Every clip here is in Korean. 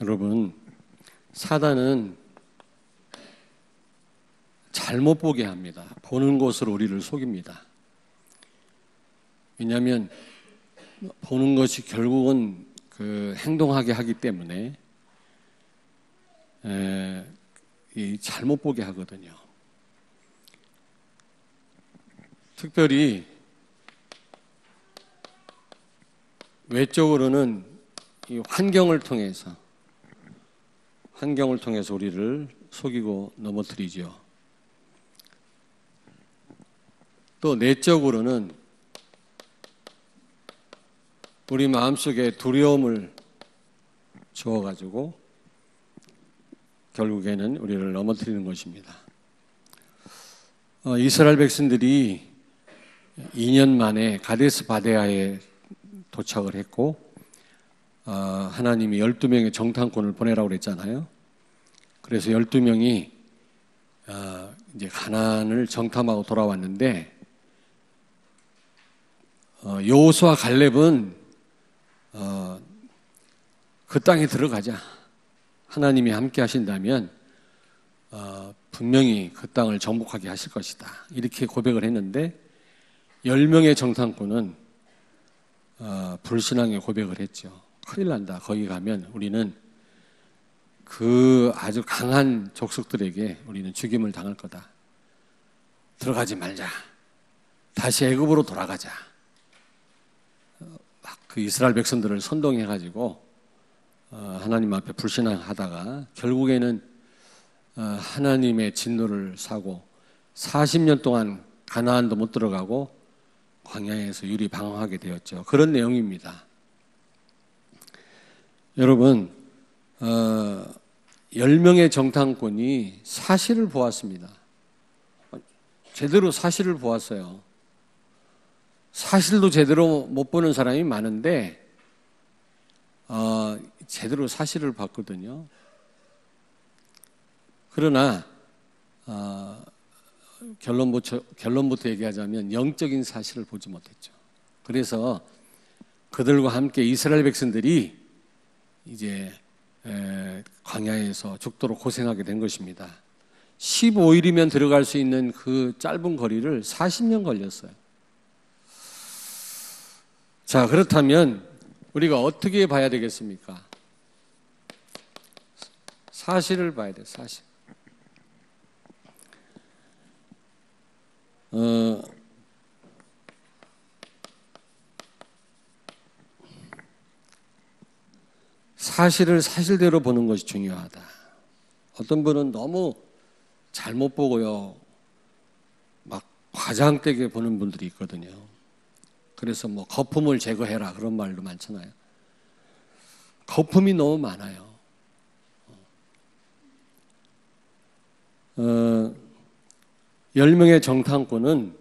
여러분, 사단은 잘못 보게 합니다. 보는 곳으로 우리를 속입니다. 왜냐하면 보는 것이 결국은 행동하게 하기 때문에 잘못 보게 하거든요. 특별히 외적으로는 이 환경을 통해서 우리를 속이고 넘어뜨리죠. 또 내적으로는 우리 마음속에 두려움을 주어가지고 결국에는 우리를 넘어뜨리는 것입니다. 이스라엘 백성들이 2년 만에 가데스 바네아에 도착을 했고 하나님이 12명의 정탐꾼을 보내라고 그랬잖아요. 그래서 12명이 이제 가나안을 정탐하고 돌아왔는데 여호수아 갈렙은 그 땅에 들어가자. 하나님이 함께 하신다면 분명히 그 땅을 정복하게 하실 것이다. 이렇게 고백을 했는데 10명의 정탐꾼은 불신앙의 고백을 했죠. 큰일 난다. 거기 가면 우리는 그 아주 강한 족속들에게 우리는 죽임을 당할 거다. 들어가지 말자. 다시 애굽으로 돌아가자. 막 그 이스라엘 백성들을 선동해가지고 하나님 앞에 불신앙하다가 결국에는 하나님의 진노를 사고 40년 동안 가나안도 못 들어가고 광야에서 유리방황하게 되었죠. 그런 내용입니다. 여러분, 10명의 정탐꾼이 사실을 보았습니다. 제대로 사실을 보았어요. 사실도 제대로 못 보는 사람이 많은데 제대로 사실을 봤거든요. 그러나 결론부터 얘기하자면 영적인 사실을 보지 못했죠. 그래서 그들과 함께 이스라엘 백성들이 이제 광야에서 죽도록 고생하게 된 것입니다. 15일이면 들어갈 수 있는 그 짧은 거리를 40년 걸렸어요. 자, 그렇다면 우리가 어떻게 봐야 되겠습니까? 사실을 봐야 돼요. 사실. 사실을 사실대로 보는 것이 중요하다. 어떤 분은 너무 잘못 보고요, 막 과장되게 보는 분들이 있거든요. 그래서 뭐 거품을 제거해라 그런 말도 많잖아요. 거품이 너무 많아요. 10명의 정탐꾼은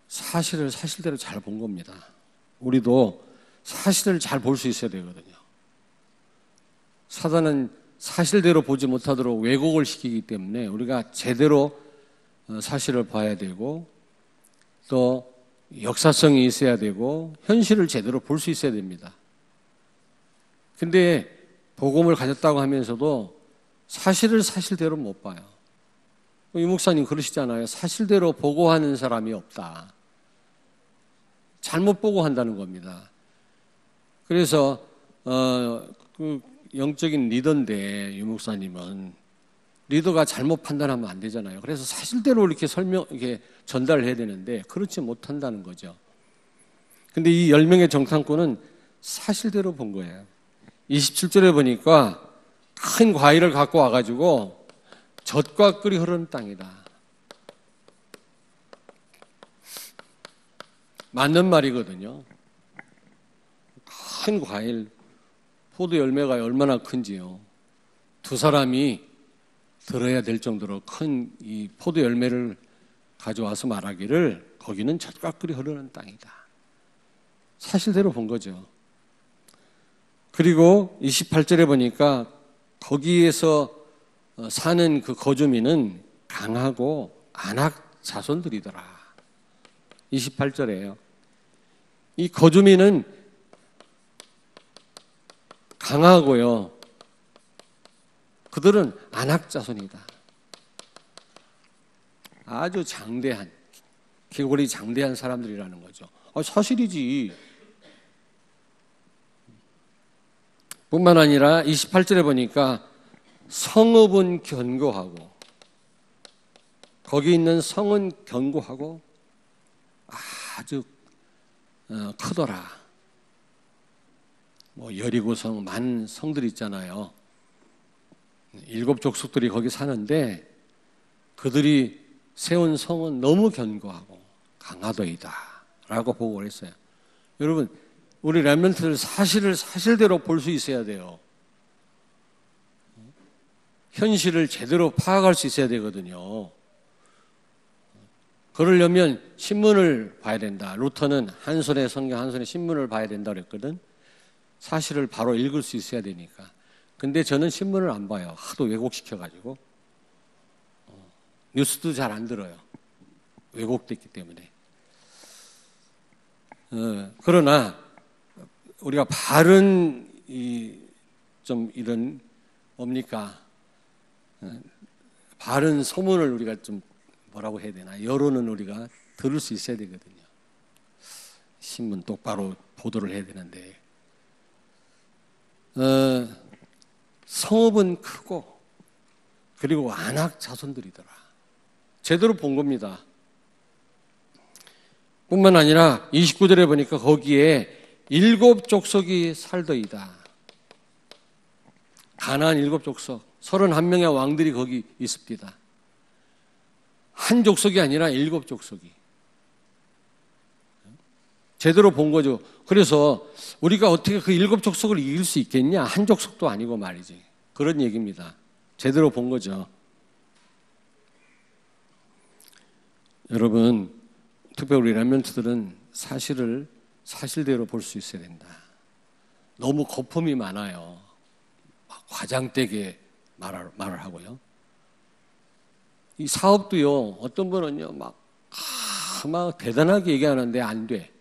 사실을 사실대로 잘 본 겁니다. 우리도 사실을 잘 볼 수 있어야 되거든요. 사단은 사실대로 보지 못하도록 왜곡을 시키기 때문에 우리가 제대로 사실을 봐야 되고 또 역사성이 있어야 되고 현실을 제대로 볼 수 있어야 됩니다. 근데 복음을 가졌다고 하면서도 사실을 사실대로 못 봐요. 이 목사님 그러시잖아요. 사실대로 보고하는 사람이 없다. 잘못 보고한다는 겁니다. 그래서 그 영적인 리더인데 이 목사님은 리더가 잘못 판단하면 안 되잖아요. 그래서 사실대로 이렇게 전달을 해야 되는데 그렇지 못한다는 거죠. 근데 이 10명의 정탐꾼은 사실대로 본 거예요. 27절에 보니까 큰 과일을 갖고 와가지고 젖과 꿀이 흐르는 땅이다. 맞는 말이거든요. 큰 과일, 포도 열매가 얼마나 큰지요. 두 사람이 들어야 될 정도로 큰 이 포도 열매를 가져와서 말하기를 거기는 젖과 꿀이 흐르는 땅이다. 사실대로 본 거죠. 그리고 28절에 보니까 거기에서 사는 그 거주민은 강하고 안악 자손들이더라. 28절에요. 이 거주민은 강하고요, 그들은 안악 자손이다. 아주 장대한, 계골이 장대한 사람들이라는 거죠. 사실이지. 뿐만 아니라 28절에 보니까 성읍은 견고하고, 거기 있는 성은 견고하고 아주 크더라. 여리고성, 많은 성들이 있잖아요. 7족속들이 거기 사는데 그들이 세운 성은 너무 견고하고 강하더이다 라고 보고를 했어요. 여러분, 우리 렘넌트들 사실을 사실대로 볼 수 있어야 돼요. 현실을 제대로 파악할 수 있어야 되거든요. 그러려면 신문을 봐야 된다. 루터는 한 손에 성경, 한 손에 신문을 봐야 된다 그랬거든. 사실을 바로 읽을 수 있어야 되니까. 근데 저는 신문을 안 봐요. 하도 왜곡시켜가지고. 뉴스도 잘 안 들어요. 왜곡됐기 때문에. 그러나 우리가 바른 좀 이런 뭡니까? 바른 소문을 우리가 좀 뭐라고 해야 되나? 여론은 우리가 들을 수 있어야 되거든요. 신문 똑바로 보도를 해야 되는데. 성읍은 크고 그리고 안악 자손들이더라. 제대로 본 겁니다. 뿐만 아니라 29절에 보니까 거기에 7족속이 살더이다. 가나안 7족속, 31명의 왕들이 거기 있습니다. 한 족속이 아니라 7족속이. 제대로 본 거죠. 그래서 우리가 어떻게 그 7족속을 이길 수 있겠냐? 한 족속도 아니고 말이지. 그런 얘기입니다. 제대로 본 거죠. 여러분, 특별히 우리 렘넌트들은 사실을 사실대로 볼 수 있어야 된다. 너무 거품이 많아요. 과장되게 말을 하고요. 이 사업도요, 어떤 분은요, 막 대단하게 얘기하는데 안 돼.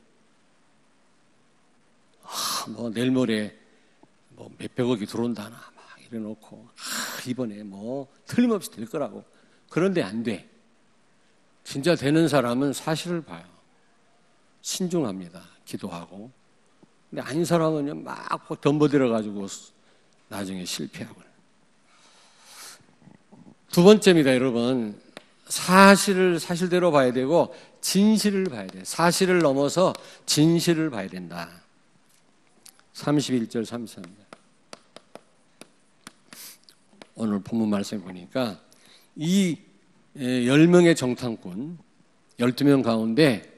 내일 모레 몇백억이 들어온다나, 막 이래놓고, 이번에 틀림없이 될 거라고. 그런데 안 돼. 진짜 되는 사람은 사실을 봐요. 신중합니다. 기도하고. 근데 아닌 사람은요, 막 덤벼들어가지고 나중에 실패하고. 두 번째입니다, 여러분. 사실을 사실대로 봐야 되고, 진실을 봐야 돼요. 사실을 넘어서 진실을 봐야 된다. 31절, 33절. 오늘 본문 말씀 보니까, 이 10명의 정탐꾼, 12명 가운데,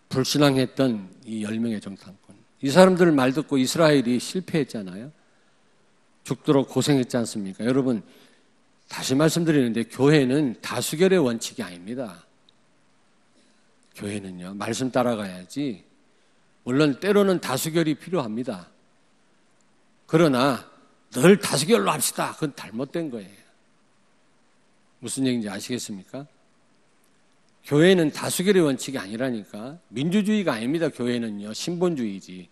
불신앙했던 이 10명의 정탐꾼. 이 사람들 말 듣고 이스라엘이 실패했잖아요. 죽도록 고생했지 않습니까? 여러분, 다시 말씀드리는데 교회는 다수결의 원칙이 아닙니다. 교회는요, 말씀 따라가야지. 물론 때로는 다수결이 필요합니다. 그러나 늘 다수결로 합시다. 그건 잘못된 거예요. 무슨 얘기인지 아시겠습니까? 교회는 다수결의 원칙이 아니라니까. 민주주의가 아닙니다. 교회는요, 신본주의지.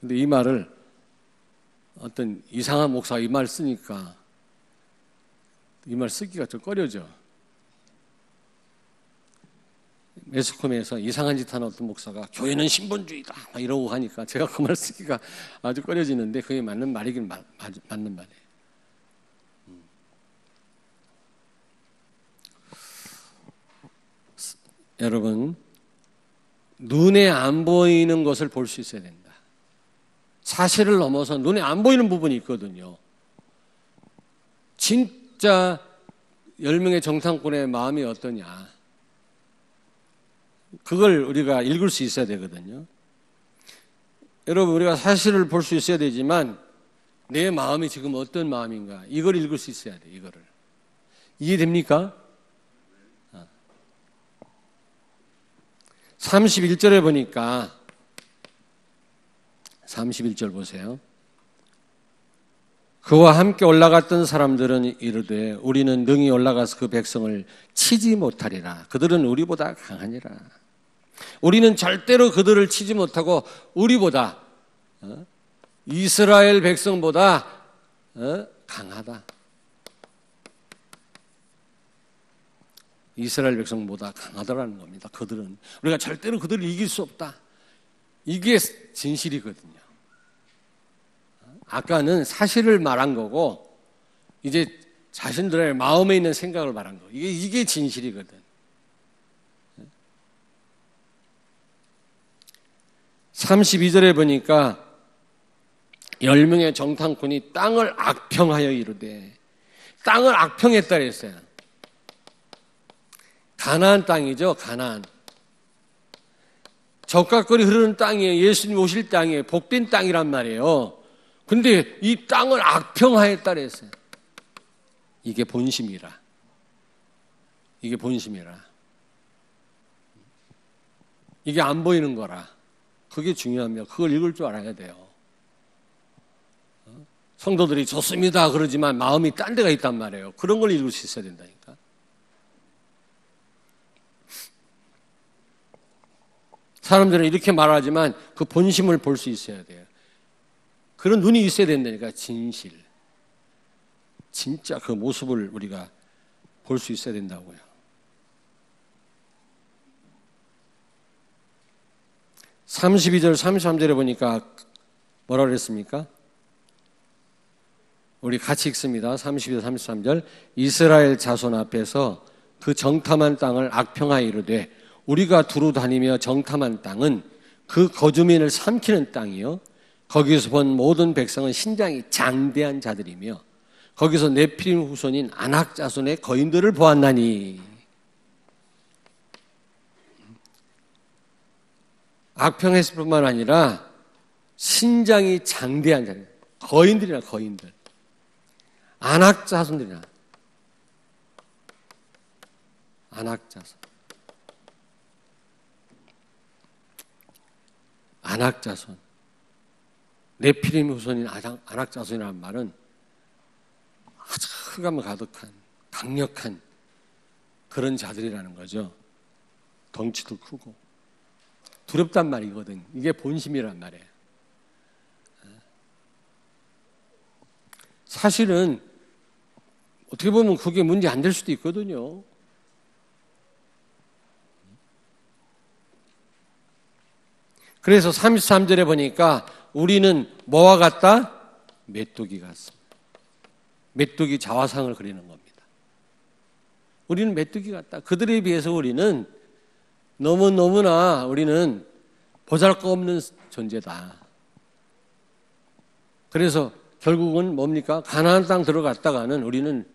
근데 이 말을 어떤 이상한 목사가 이 말 쓰니까 이 말 쓰기가 좀 꺼려져. 매스컴에서 이상한 짓 하는 어떤 목사가 교회는 신본주의다 막 이러고 하니까 제가 그 말 쓰기가 아주 꺼려지는데 그게 맞는 말이긴 맞는 말이에요. 여러분, 눈에 안 보이는 것을 볼 수 있어야 된다. 사실을 넘어서 눈에 안 보이는 부분이 있거든요. 진짜 10명의 정탐꾼의 마음이 어떠냐. 그걸 우리가 읽을 수 있어야 되거든요. 여러분, 우리가 사실을 볼 수 있어야 되지만 내 마음이 지금 어떤 마음인가, 이걸 읽을 수 있어야 돼. 이거를. 이해됩니까? 31절에 보니까 31절 보세요. 그와 함께 올라갔던 사람들은 이르되 우리는 능히 올라가서 그 백성을 치지 못하리라. 그들은 우리보다 강하니라. 우리는 절대로 그들을 치지 못하고 우리보다 이스라엘 백성보다 강하다. 이스라엘 백성보다 강하다라는 겁니다. 그들은 우리가 절대로 그들을 이길 수 없다. 이게 진실이거든요. 아까는 사실을 말한 거고 이제 자신들의 마음에 있는 생각을 말한 거. 이게 진실이거든. 32절에 보니까 10명의 정탐꾼이 땅을 악평하여 이르되, 땅을 악평했다 그랬어요. 가나안 땅이죠. 가나안. 적각거리 흐르는 땅이에요. 예수님 오실 땅이에요. 복된 땅이란 말이에요. 근데 이 땅을 악평하였다 그랬어요. 이게 본심이라. 이게 본심이라. 이게 안 보이는 거라. 그게 중요합니다. 그걸 읽을 줄 알아야 돼요. 성도들이 좋습니다 그러지만 마음이 딴 데가 있단 말이에요. 그런 걸 읽을 수 있어야 된다니까. 사람들은 이렇게 말하지만 그 본심을 볼 수 있어야 돼요. 그런 눈이 있어야 된다니까. 진실. 진짜 그 모습을 우리가 볼 수 있어야 된다고요. 32절, 33절에 보니까 뭐라 그랬습니까? 우리 같이 읽습니다. 32절, 33절. 이스라엘 자손 앞에서 그 정탐한 땅을 악평하여 이르되, 우리가 두루 다니며 정탐한 땅은 그 거주민을 삼키는 땅이요, 거기서 본 모든 백성은 신장이 장대한 자들이며 거기서 네피림 후손인 아낙 자손의 거인들을 보았나니. 악평했을 뿐만 아니라 신장이 장대한 자들, 거인들이나 거인들, 아낙 자손들이나 아낙 자손, 아낙 자손, 네피림 후손인 아낙 자손이라는 말은 아주 흑암 가득한 강력한 그런 자들이라는 거죠. 덩치도 크고 두렵단 말이거든. 이게 본심이란 말이에요. 사실은 어떻게 보면 그게 문제 안 될 수도 있거든요. 그래서 33절에 보니까 우리는 뭐와 같다? 메뚜기 같습니다. 메뚜기 자화상을 그리는 겁니다. 우리는 메뚜기 같다. 그들에 비해서 우리는 너무나 우리는 보잘것없는 존재다. 그래서 결국은 뭡니까? 가나안 땅 들어갔다가는 우리는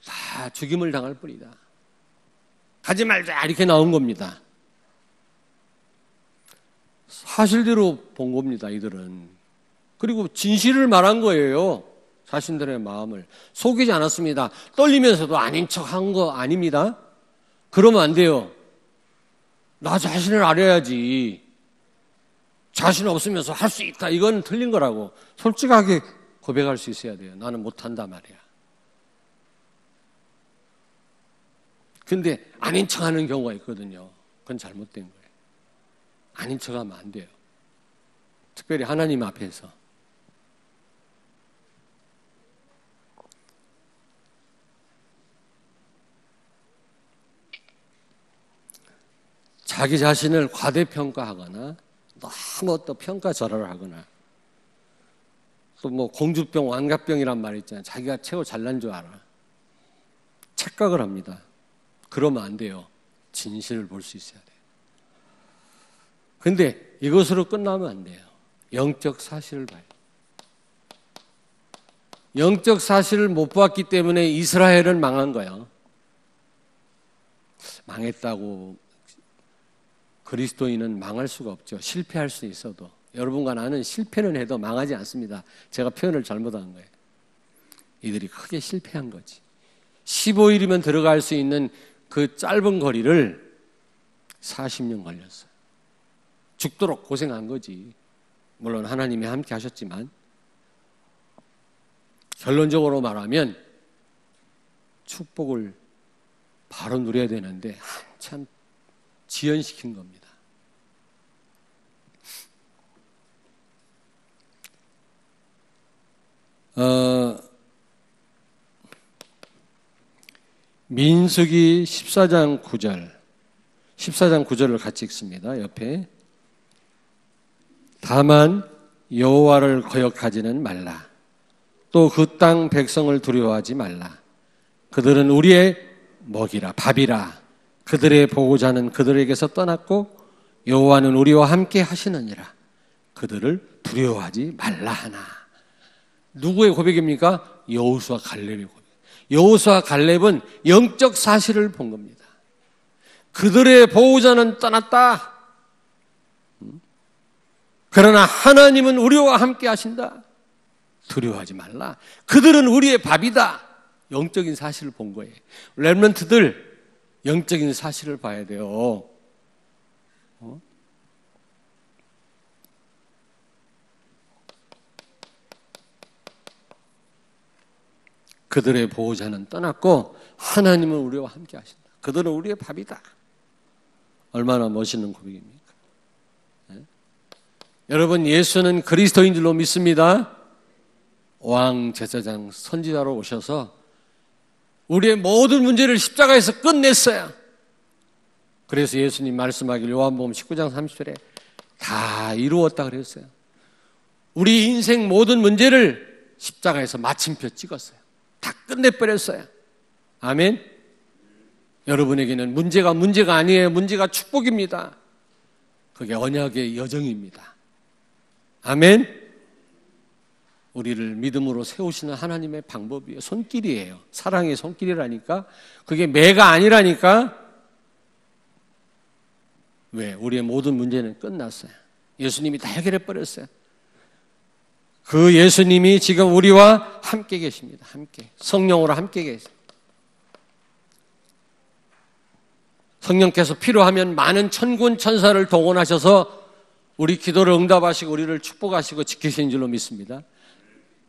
다 죽임을 당할 뿐이다. 가지 말자 이렇게 나온 겁니다. 사실대로 본 겁니다, 이들은. 그리고 진실을 말한 거예요. 자신들의 마음을 속이지 않았습니다. 떨리면서도 아닌 척 한 거 아닙니다. 그러면 안 돼요. 나 자신을 알아야지. 자신 없으면서 할 수 있다. 이건 틀린 거라고 솔직하게 고백할 수 있어야 돼요. 나는 못한다 말이야. 근데 아닌 척하는 경우가 있거든요. 그건 잘못된 거예요. 아닌 척하면 안 돼요. 특별히 하나님 앞에서. 자기 자신을 과대평가하거나 너무 또 평가절하를 하거나 또 뭐 공주병, 완갑병이란 말 있잖아요. 자기가 최고 잘난 줄 알아. 착각을 합니다. 그러면 안 돼요. 진실을 볼 수 있어야 돼요. 근데 이것으로 끝나면 안 돼요. 영적 사실을 봐요. 영적 사실을 못 봤기 때문에 이스라엘은 망한 거예요. 망했다고 그리스도인은 망할 수가 없죠. 실패할 수 있어도. 여러분과 나는 실패는 해도 망하지 않습니다. 제가 표현을 잘못한 거예요. 이들이 크게 실패한 거지. 15일이면 들어갈 수 있는 그 짧은 거리를 40년 걸렸어요. 죽도록 고생한 거지. 물론 하나님이 함께 하셨지만 결론적으로 말하면 축복을 바로 누려야 되는데 한참 지연시킨 겁니다. 민수기 14장 9절을 같이 읽습니다. 옆에. 다만 여호와를 거역하지는 말라. 또 그 땅 백성을 두려워하지 말라. 그들은 우리의 먹이라 밥이라. 그들의 보호자는 그들에게서 떠났고 여호와는 우리와 함께 하시느니라. 그들을 두려워하지 말라 하나. 누구의 고백입니까? 여호수아 갈렙의 고백. 여호수아 갈렙은 영적 사실을 본 겁니다. 그들의 보호자는 떠났다. 그러나 하나님은 우리와 함께 하신다. 두려워하지 말라. 그들은 우리의 밥이다. 영적인 사실을 본 거예요. 렘넌트들 영적인 사실을 봐야 돼요. 그들의 보호자는 떠났고 하나님은 우리와 함께 하신다. 그들은 우리의 밥이다. 얼마나 멋있는 고백입니까? 네? 여러분, 예수는 그리스도인 줄로 믿습니다. 왕, 제사장, 선지자로 오셔서 우리의 모든 문제를 십자가에서 끝냈어요. 그래서 예수님 말씀하길 요한복음 19장 30절에 다 이루었다 그랬어요. 우리 인생 모든 문제를 십자가에서 마침표 찍었어요. 다 끝내버렸어요. 아멘. 여러분에게는 문제가 아니에요. 문제가 축복입니다. 그게 언약의 여정입니다. 아멘. 우리를 믿음으로 세우시는 하나님의 방법이에요. 손길이에요. 사랑의 손길이라니까. 그게 매가 아니라니까. 왜? 우리의 모든 문제는 끝났어요. 예수님이 다 해결해 버렸어요. 그 예수님이 지금 우리와 함께 계십니다. 함께. 성령으로 함께 계세요. 성령께서 필요하면 많은 천군 천사를 동원하셔서 우리 기도를 응답하시고 우리를 축복하시고 지키시는 줄로 믿습니다.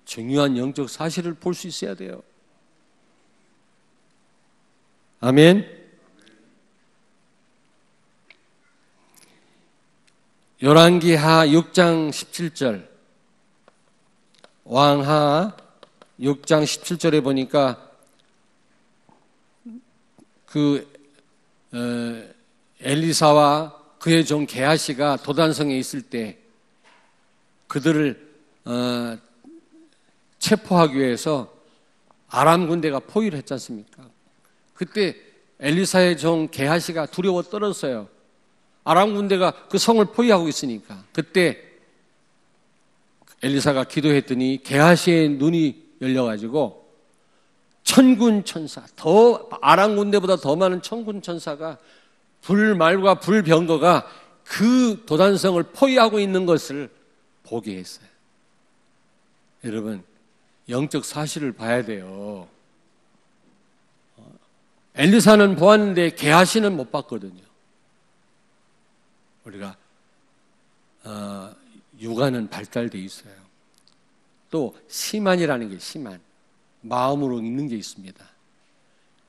중요한 영적 사실을 볼 수 있어야 돼요. 아멘. 열왕기하 6장 17절, 왕하 6장 17절에 보니까 엘리사와 그의 종 게하시가 도단성에 있을 때 그들을 체포하기 위해서 아람 군대가 포위를 했지 않습니까? 그때 엘리사의 종 게하시가 두려워 떨었어요. 아람 군대가 그 성을 포위하고 있으니까. 그때 엘리사가 기도했더니 게하시의 눈이 열려가지고 천군 천사, 더 아람 군대보다 더 많은 천군 천사가 불말과 불병거가 그 도단성을 포위하고 있는 것을 보게 했어요. 여러분, 영적 사실을 봐야 돼요. 엘리사는 보았는데 게하시는 못 봤거든요. 우리가 육안은 발달되어 있어요. 또 시만이라는 게 시만, 마음으로 읽는 게 있습니다.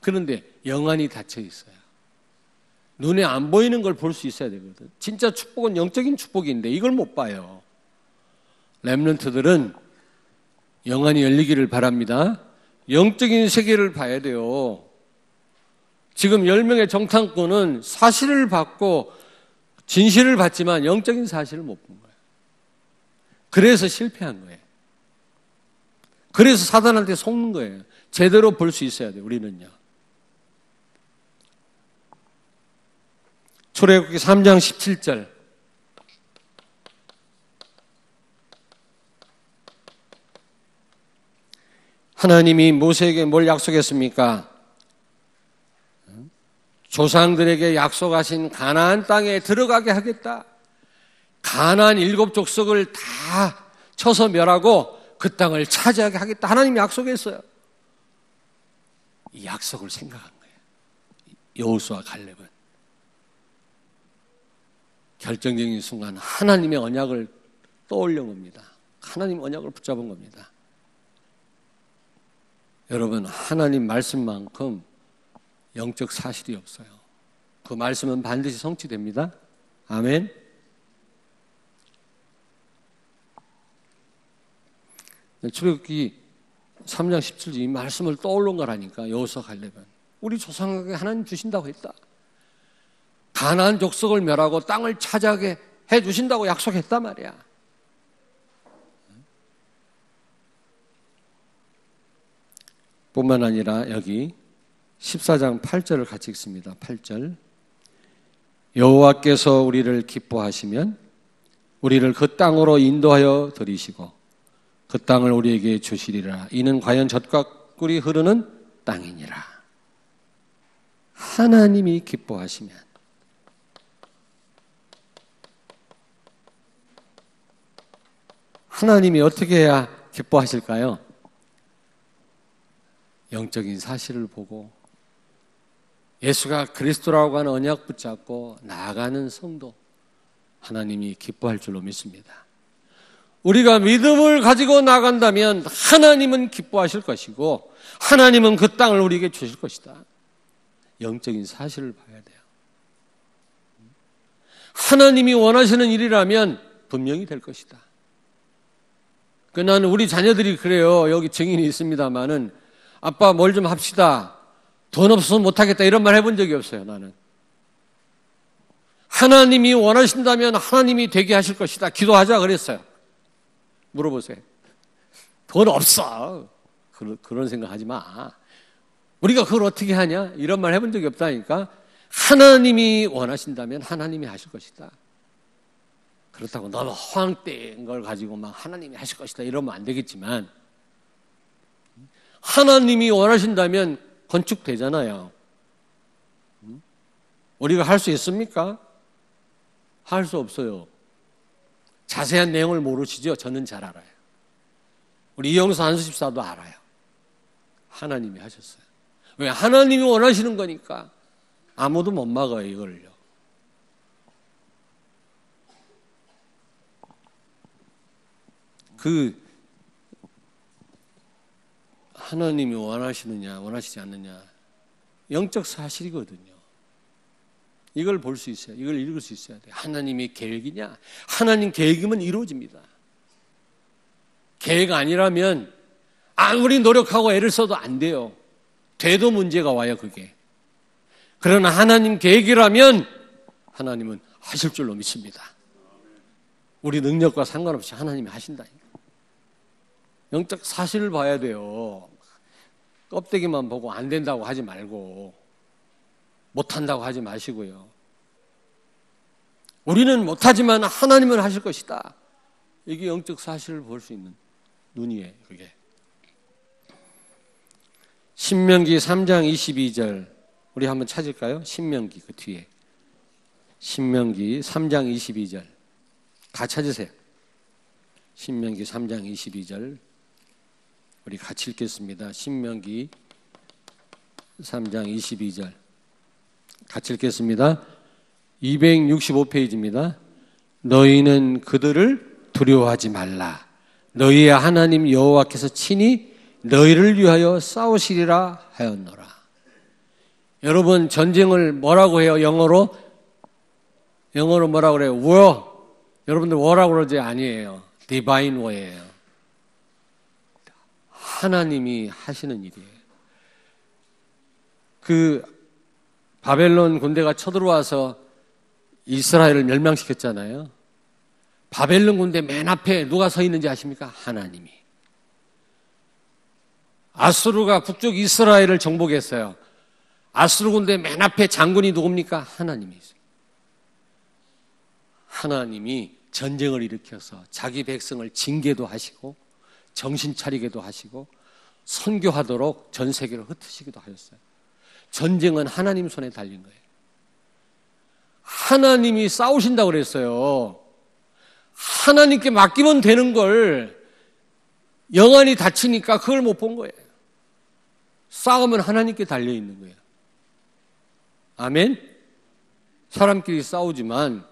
그런데 영안이 닫혀 있어요. 눈에 안 보이는 걸 볼 수 있어야 되거든. 진짜 축복은 영적인 축복인데 이걸 못 봐요. 렘넌트들은 영안이 열리기를 바랍니다. 영적인 세계를 봐야 돼요. 지금 10명의 정탐꾼은 사실을 받고 진실을 받지만 영적인 사실을 못 본 거예요. 그래서 실패한 거예요. 그래서 사단한테 속는 거예요. 제대로 볼 수 있어야 돼요. 우리는요. 출애굽기 3장 17절, 하나님이 모세에게 뭘 약속했습니까? 조상들에게 약속하신 가나안 땅에 들어가게 하겠다. 가나안 7족속을 다 쳐서 멸하고 그 땅을 차지하게 하겠다. 하나님이 약속했어요. 이 약속을 생각한 거예요. 여호수아 갈렙은 결정적인 순간 하나님의 언약을 떠올려 봅니다. 하나님 언약을 붙잡은 겁니다. 여러분, 하나님 말씀만큼 영적 사실이 없어요. 그 말씀은 반드시 성취됩니다. 아멘. 출애굽기 3장 17절 이 말씀을 떠올린 거라니까. 여호수아 갈렙은 우리 조상에게 하나님 주신다고 했다. 가나안 족속을 멸하고 땅을 차지하게 해주신다고 약속했단 말이야. 뿐만 아니라 여기 14장 8절을 같이 읽습니다. 8절. 여호와께서 우리를 기뻐하시면 우리를 그 땅으로 인도하여 들이시고 그 땅을 우리에게 주시리라. 이는 과연 젖과 꿀이 흐르는 땅이니라. 하나님이 기뻐하시면, 하나님이 어떻게 해야 기뻐하실까요? 영적인 사실을 보고 예수가 그리스도라고 하는 언약 붙잡고 나아가는 성도, 하나님이 기뻐할 줄로 믿습니다. 우리가 믿음을 가지고 나간다면 하나님은 기뻐하실 것이고 하나님은 그 땅을 우리에게 주실 것이다. 영적인 사실을 봐야 돼요. 하나님이 원하시는 일이라면 분명히 될 것이다. 나는 우리 자녀들이 그래요. 여기 증인이 있습니다마는 아빠 뭘 좀 합시다. 돈 없어서 못하겠다 이런 말 해본 적이 없어요. 나는 하나님이 원하신다면 하나님이 되게 하실 것이다. 기도하자 그랬어요. 물어보세요. 돈 없어. 그런 생각 하지 마. 우리가 그걸 어떻게 하냐? 이런 말 해본 적이 없다니까. 하나님이 원하신다면 하나님이 하실 것이다. 그렇다고 너무 허황된 걸 가지고 막 하나님이 하실 것이다 이러면 안 되겠지만, 하나님이 원하신다면 건축되잖아요. 우리가 할 수 있습니까? 할 수 없어요. 자세한 내용을 모르시죠? 저는 잘 알아요. 우리 이영수 안수집사도 알아요. 하나님이 하셨어요. 왜? 하나님이 원하시는 거니까 아무도 못 막아요, 이걸요. 하나님이 원하시느냐 원하시지 않느냐 영적 사실이거든요. 이걸 볼 수 있어요. 이걸 읽을 수 있어야 돼요. 하나님의 계획이냐? 하나님 계획이면 이루어집니다. 계획 아니라면 아무리 노력하고 애를 써도 안 돼요. 돼도 문제가 와요, 그게. 그러나 하나님 계획이라면 하나님은 하실 줄로 믿습니다. 우리 능력과 상관없이 하나님이 하신다니까. 영적 사실을 봐야 돼요. 껍데기만 보고 안 된다고 하지 말고 못한다고 하지 마시고요. 우리는 못하지만 하나님은 하실 것이다. 이게 영적 사실을 볼 수 있는 눈이에요. 그게. 신명기 3장 22절 우리 한번 찾을까요? 신명기 그 뒤에. 신명기 3장 22절 다 찾으세요. 신명기 3장 22절 우리 같이 읽겠습니다. 신명기 3장 22절 같이 읽겠습니다. 265페이지입니다. 너희는 그들을 두려워하지 말라. 너희의 하나님 여호와께서 친히 너희를 위하여 싸우시리라 하였노라. 여러분, 전쟁을 뭐라고 해요? 영어로 뭐라고 그래요? war. 여러분들 war라고 그러지 아니에요. divine war예요. 하나님이 하시는 일이에요. 바벨론 군대가 쳐들어와서 이스라엘을 멸망시켰잖아요. 바벨론 군대 맨 앞에 누가 서 있는지 아십니까? 하나님이. 아수르가 북쪽 이스라엘을 정복했어요. 아수르 군대 맨 앞에 장군이 누굽니까? 하나님이 있어요. 하나님이 전쟁을 일으켜서 자기 백성을 징계도 하시고 정신 차리게도 하시고 선교하도록 전 세계를 흩으시기도 하셨어요. 전쟁은 하나님 손에 달린 거예요. 하나님이 싸우신다고 그랬어요. 하나님께 맡기면 되는 걸 영안이 닫히니까 그걸 못 본 거예요. 싸움은 하나님께 달려있는 거예요. 아멘? 사람끼리 싸우지만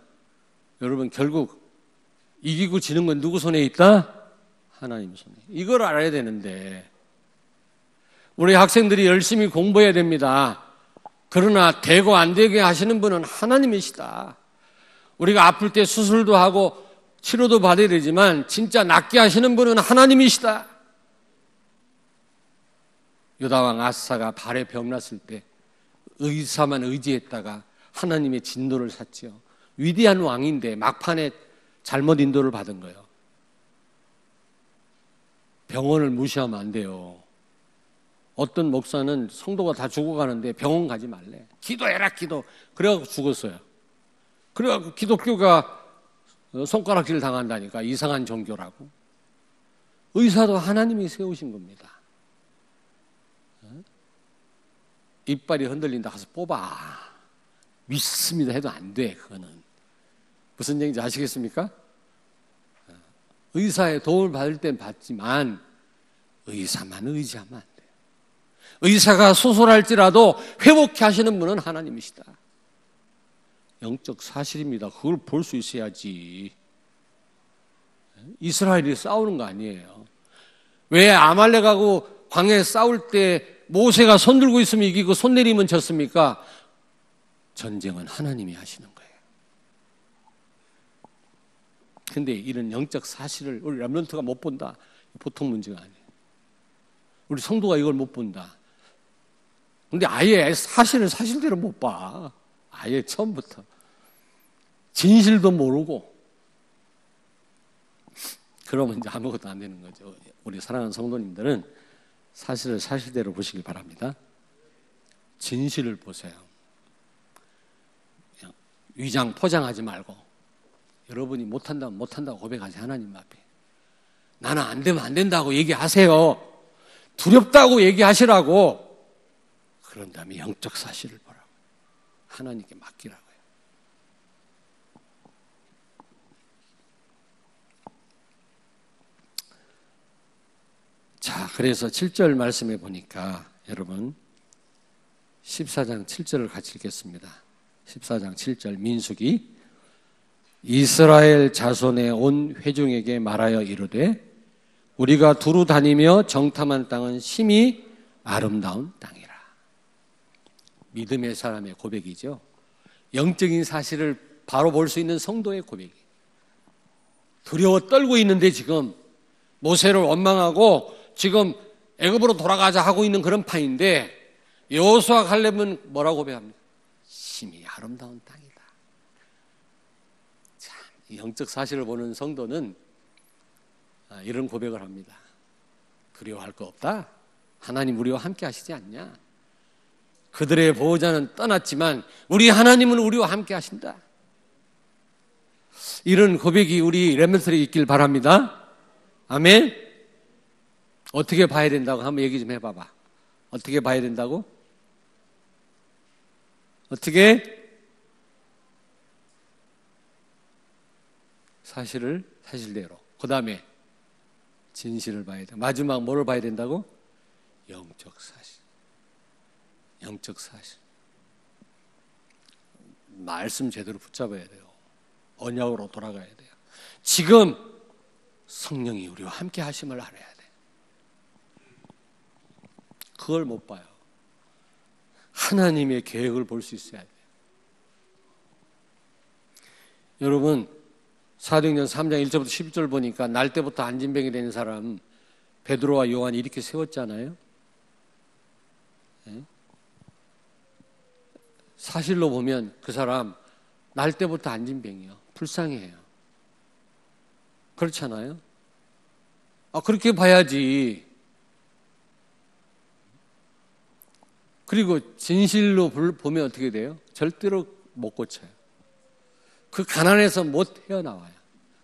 여러분 결국 이기고 지는 건 누구 손에 있다? 하나님 손에. 이걸 알아야 되는데 우리 학생들이 열심히 공부해야 됩니다. 그러나 되고 안 되게 하시는 분은 하나님이시다. 우리가 아플 때 수술도 하고 치료도 받아야 되지만 진짜 낫게 하시는 분은 하나님이시다. 유다왕 아사가 발에 병났을 때 의사만 의지했다가 하나님의 진노를 샀지요. 위대한 왕인데 막판에 잘못 인도를 받은 거예요. 병원을 무시하면 안 돼요. 어떤 목사는 성도가 다 죽어가는데 병원 가지 말래. 기도해라 기도. 그래갖고 죽었어요. 그래갖고 기독교가 손가락질 당한다니까. 이상한 종교라고. 의사도 하나님이 세우신 겁니다. 이빨이 흔들린다 가서 뽑아. 믿습니다 해도 안 돼. 그거는. 무슨 얘기인지 아시겠습니까? 의사의 도움을 받을 땐 받지만 의사만 의지하면 안 돼요. 의사가 수술할지라도 회복케 하시는 분은 하나님이시다. 영적 사실입니다. 그걸 볼 수 있어야지. 이스라엘이 싸우는 거 아니에요. 왜 아말렉하고 광야에 싸울 때 모세가 손 들고 있으면 이기고 손 내리면 졌습니까? 전쟁은 하나님이 하시는 거예요. 근데 이런 영적 사실을 우리 렘넌트가 못 본다. 보통 문제가 아니에요. 우리 성도가 이걸 못 본다. 근데 아예 사실을 사실대로 못 봐. 아예 처음부터. 진실도 모르고. 그러면 이제 아무것도 안 되는 거죠. 우리 사랑하는 성도님들은 사실을 사실대로 보시길 바랍니다. 진실을 보세요. 그냥 위장 포장하지 말고 여러분이 못한다면 못한다고 고백하지. 하나님 앞에 나는 안 되면 안 된다고 얘기하세요. 두렵다고 얘기하시라고. 그런 다음에 영적 사실을 보라고. 하나님께 맡기라고요. 자, 그래서 7절 말씀해 보니까 여러분 14장 7절을 같이 읽겠습니다. 14장 7절 민수기 이스라엘 자손의 온 회중에게 말하여 이르되 우리가 두루 다니며 정탐한 땅은 심히 아름다운 땅이라. 믿음의 사람의 고백이죠. 영적인 사실을 바로 볼 수 있는 성도의 고백이. 두려워 떨고 있는데 지금 모세를 원망하고 지금 애굽으로 돌아가자 하고 있는 그런 판인데 여호수아 갈렙은 뭐라고 고백합니까? 심히 아름다운 땅이다. 참, 영적 사실을 보는 성도는 이런 고백을 합니다. 두려워할 거 없다. 하나님 우리와 함께 하시지 않냐. 그들의 보호자는 떠났지만 우리 하나님은 우리와 함께 하신다. 이런 고백이 우리 렘넌트에 있길 바랍니다. 아멘. 어떻게 봐야 된다고 한번 얘기 좀 해봐봐. 어떻게 봐야 된다고? 어떻게? 사실을 사실대로. 그 다음에 진실을 봐야 돼. 마지막 뭐를 봐야 된다고? 영적 사실. 영적 사실. 말씀 제대로 붙잡아야 돼요. 언약으로 돌아가야 돼요. 지금 성령이 우리와 함께 하심을 알아야 돼. 그걸 못 봐요. 하나님의 계획을 볼 수 있어야 돼요. 여러분 사도행전 3장 1절부터 12절 보니까 날 때부터 안진병이 된 사람 베드로와 요한이 이렇게 세웠잖아요. 네? 사실로 보면 그 사람 날 때부터 안진병이요. 불쌍해요. 그렇잖아요. 그렇게 봐야지. 그리고 진실로 보면 어떻게 돼요? 절대로 못 고쳐요. 그 가난에서 못 헤어나와요.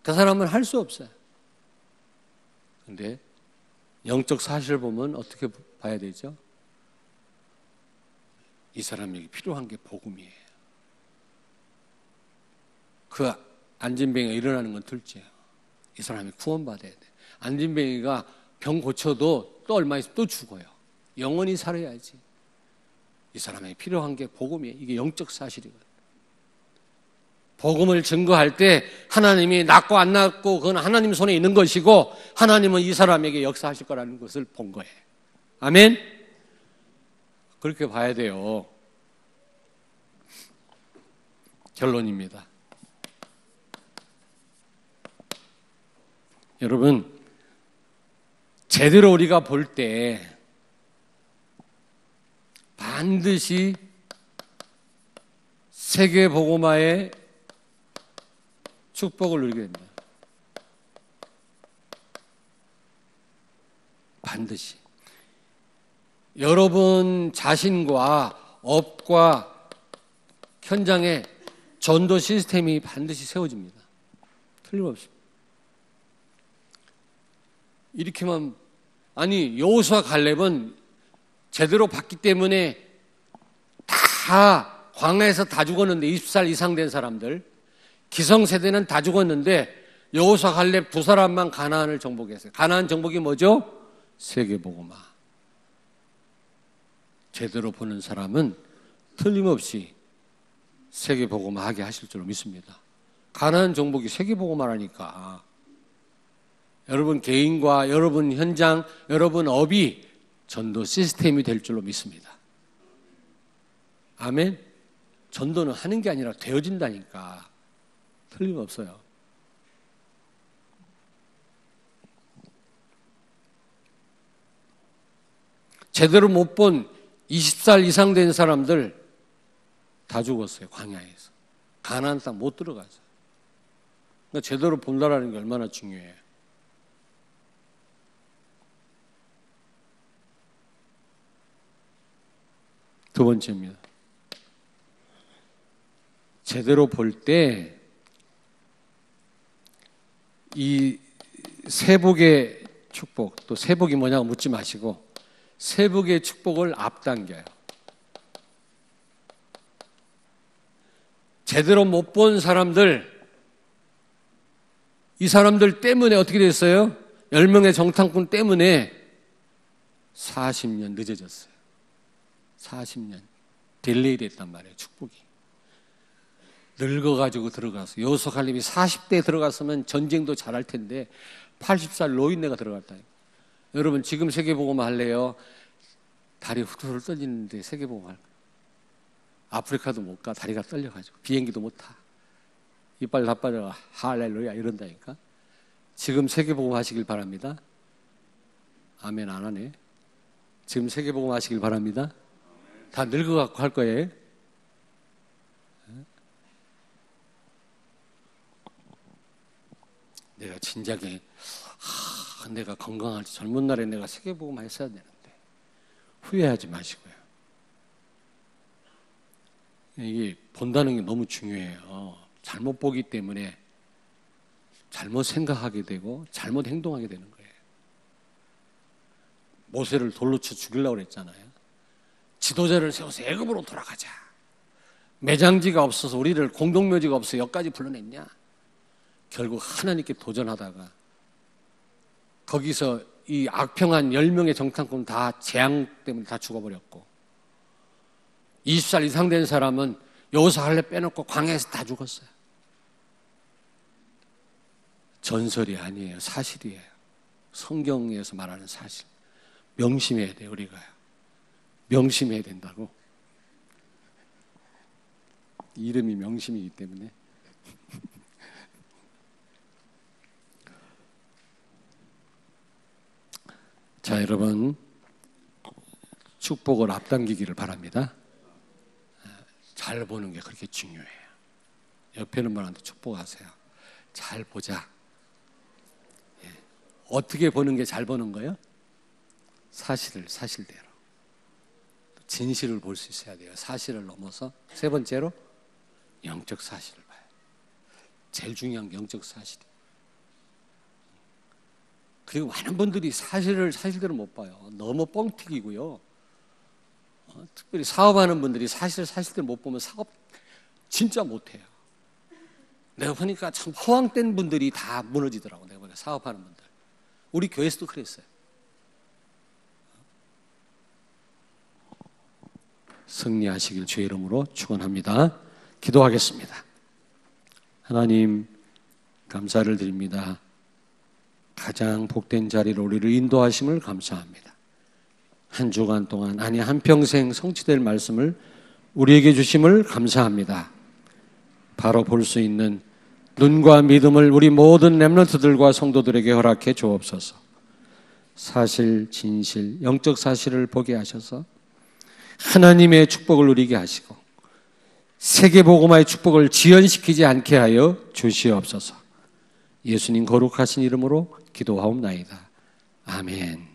그 사람은 할 수 없어요. 그런데 영적 사실을 보면 어떻게 봐야 되죠? 이 사람에게 필요한 게 복음이에요. 그 안진뱅이가 일어나는 건 둘째예요. 이 사람이 구원받아야 돼. 안진뱅이가 병 고쳐도 또 얼마 있으면 또 죽어요. 영원히 살아야지. 이 사람에게 필요한 게 복음이에요. 이게 영적 사실이거든요. 복음을 증거할 때 하나님이 낫고 안 낫고 그건 하나님 손에 있는 것이고 하나님은 이 사람에게 역사하실 거라는 것을 본 거예요. 아멘? 그렇게 봐야 돼요. 결론입니다. 여러분, 제대로 우리가 볼 때 반드시 세계복음화의 축복을 누리게 됩니다. 반드시. 여러분 자신과 업과 현장에 전도 시스템이 반드시 세워집니다. 틀림없이. 이렇게만, 아니, 여호수아 갈렙은 제대로 봤기 때문에 다 광야에서 다 죽었는데, 20살 이상 된 사람들, 기성세대는 다 죽었는데 여호수아 갈렙 두 사람만 가나안을 정복했어요. 가나안 정복이 뭐죠? 세계복음화. 제대로 보는 사람은 틀림없이 세계복음화하게 하실 줄 믿습니다. 가나안 정복이 세계복음화라니까. 여러분 개인과 여러분 현장, 여러분 업이 전도 시스템이 될 줄로 믿습니다. 아멘. 전도는 하는 게 아니라 되어진다니까. 틀림없어요. 제대로 못 본 20살 이상 된 사람들 다 죽었어요. 광야에서. 가나안 땅 못 들어가서. 그러니까 제대로 본다라는 게 얼마나 중요해요. 두 번째입니다. 제대로 볼 때 이 세복의 축복, 또 세복이 뭐냐고 묻지 마시고 세복의 축복을 앞당겨요. 제대로 못 본 사람들, 이 사람들 때문에 어떻게 됐어요? 10명의 정탐꾼 때문에 40년 늦어졌어요. 40년 딜레이 됐단 말이에요. 축복이. 늙어가지고 들어가서 여호수아 갈렙이 40대에 들어갔으면 전쟁도 잘할 텐데 80살 노인네가 들어갔다. 여러분 지금 세계복음화 할래요? 다리 후들후들 떨리는데 세계복음화 할까요? 아프리카도 못 가. 다리가 떨려가지고 비행기도 못 타. 이빨 다 빠져 할렐루야 이런다니까. 지금 세계복음화 하시길 바랍니다. 아멘 안 하네. 지금 세계복음화 하시길 바랍니다. 다 늙어갖고 할 거예요. 내가 진작에 내가 건강할 때 젊은 날에 내가 세계복음화 했어야 되는데 후회하지 마시고요. 이게 본다는 게 너무 중요해요. 잘못 보기 때문에 잘못 생각하게 되고 잘못 행동하게 되는 거예요. 모세를 돌로 쳐 죽이려고 그랬잖아요. 지도자를 세워서 애굽으로 돌아가자. 매장지가 없어서 우리를 공동묘지가 없어서 여기까지 불러냈냐. 결국 하나님께 도전하다가 거기서 이 악평한 10명의 정탐꾼 다 재앙 때문에 다 죽어버렸고 20살 이상 된 사람은 여호수아 갈렙 빼놓고 광야에서 다 죽었어요. 전설이 아니에요. 사실이에요. 성경에서 말하는 사실. 명심해야 돼요. 우리가요. 명심해야 된다고. 이름이 명심이기 때문에. 자, 여러분 축복을 앞당기기를 바랍니다. 잘 보는 게 그렇게 중요해요. 옆에 있는 분한테 축복하세요. 잘 보자. 어떻게 보는 게 잘 보는 거예요? 사실대로. 진실을 볼 수 있어야 돼요. 사실을 넘어서. 세 번째로 영적 사실을 봐요. 제일 중요한 게 영적 사실이에요. 그리고 많은 분들이 사실을 사실대로 못 봐요. 너무 뻥튀기고요. 특별히 사업하는 분들이 사실대로 못 보면 사업 진짜 못해요. 내가 보니까 참 허황된 분들이 다 무너지더라고. 내가 보니까 사업하는 분들. 우리 교회에서도 그랬어요. 승리하시길 주의 이름으로 축원합니다. 기도하겠습니다. 하나님 감사를 드립니다. 가장 복된 자리로 우리를 인도하심을 감사합니다. 한 주간 동안 아니 한평생 성취될 말씀을 우리에게 주심을 감사합니다. 바로 볼 수 있는 눈과 믿음을 우리 모든 렘넌트들과 성도들에게 허락해 주옵소서. 사실, 진실, 영적 사실을 보게 하셔서 하나님의 축복을 누리게 하시고 세계복음화의 축복을 지연시키지 않게 하여 주시옵소서. 예수님 거룩하신 이름으로 기도하옵나이다. 아멘.